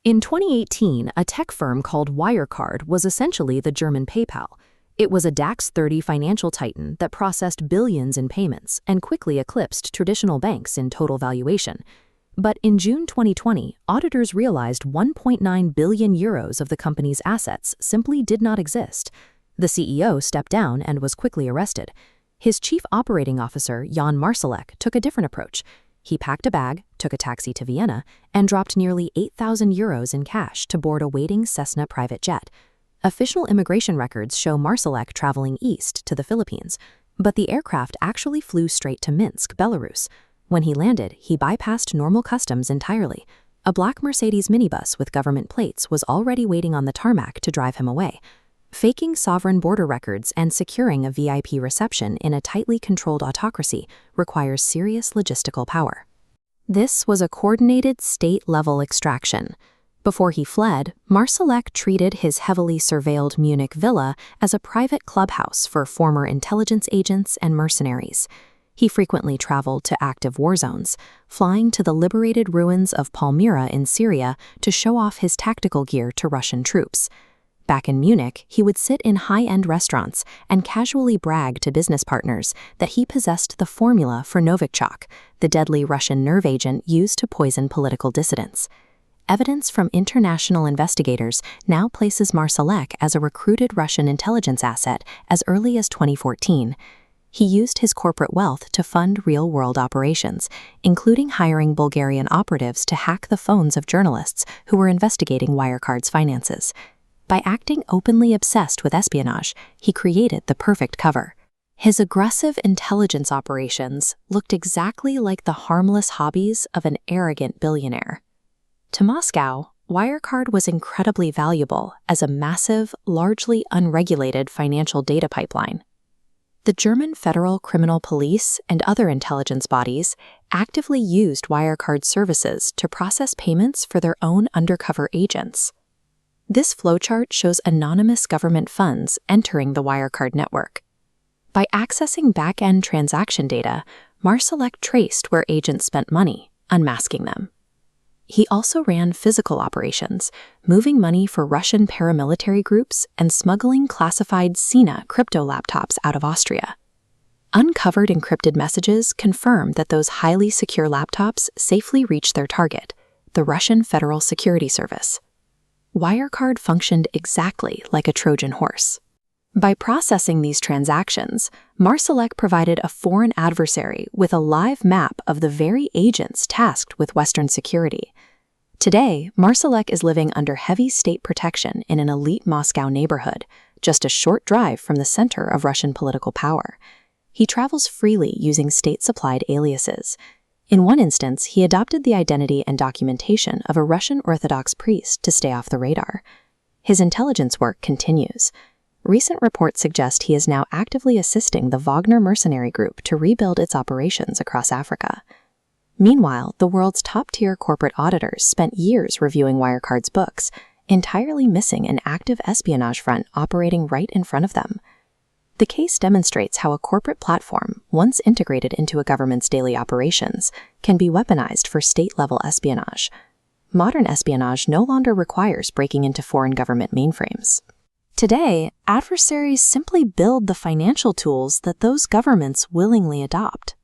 In 2018, a tech firm called Wirecard was essentially the German PayPal. It was a DAX 30 financial titan that processed billions in payments and quickly eclipsed traditional banks in total valuation. But in June 2020, auditors realized 1.9 billion euros of the company's assets simply did not exist. The CEO stepped down and was quickly arrested. His chief operating officer, Jan Marsalek, took a different approach. He packed a bag, took a taxi to Vienna, and dropped nearly 8,000 euros in cash to board a waiting Cessna private jet. Official immigration records show Marsalek traveling east to the Philippines, but the aircraft actually flew straight to Minsk, Belarus. When he landed, he bypassed normal customs entirely. A black Mercedes minibus with government plates was already waiting on the tarmac to drive him away. Faking sovereign border records and securing a VIP reception in a tightly controlled autocracy requires serious logistical power. This was a coordinated state-level extraction. Before he fled, Marsalek treated his heavily surveilled Munich villa as a private clubhouse for former intelligence agents and mercenaries. He frequently traveled to active war zones, flying to the liberated ruins of Palmyra in Syria to show off his tactical gear to Russian troops. Back in Munich, he would sit in high-end restaurants and casually brag to business partners that he possessed the formula for Novichok, the deadly Russian nerve agent used to poison political dissidents. Evidence from international investigators now places Marsalek as a recruited Russian intelligence asset as early as 2014. He used his corporate wealth to fund real-world operations, including hiring Bulgarian operatives to hack the phones of journalists who were investigating Wirecard's finances. By acting openly obsessed with espionage, he created the perfect cover. His aggressive intelligence operations looked exactly like the harmless hobbies of an arrogant billionaire. To Moscow, Wirecard was incredibly valuable as a massive, largely unregulated financial data pipeline. The German Federal Criminal Police and other intelligence bodies actively used Wirecard services to process payments for their own undercover agents. This flowchart shows anonymous government funds entering the Wirecard network. By accessing back-end transaction data, Marsalek traced where agents spent money, unmasking them. He also ran physical operations, moving money for Russian paramilitary groups and smuggling classified Sina crypto laptops out of Austria. Uncovered encrypted messages confirm that those highly secure laptops safely reached their target, the Russian Federal Security Service. Wirecard functioned exactly like a Trojan horse. By processing these transactions, Marsalek provided a foreign adversary with a live map of the very agents tasked with Western security. Today, Marsalek is living under heavy state protection in an elite Moscow neighborhood, just a short drive from the center of Russian political power. He travels freely using state-supplied aliases. In one instance, he adopted the identity and documentation of a Russian Orthodox priest to stay off the radar. His intelligence work continues. Recent reports suggest he is now actively assisting the Wagner mercenary group to rebuild its operations across Africa. Meanwhile, the world's top-tier corporate auditors spent years reviewing Wirecard's books, entirely missing an active espionage front operating right in front of them. The case demonstrates how a corporate platform, once integrated into a government's daily operations, can be weaponized for state-level espionage. Modern espionage no longer requires breaking into foreign government mainframes. Today, adversaries simply build the financial tools that those governments willingly adopt.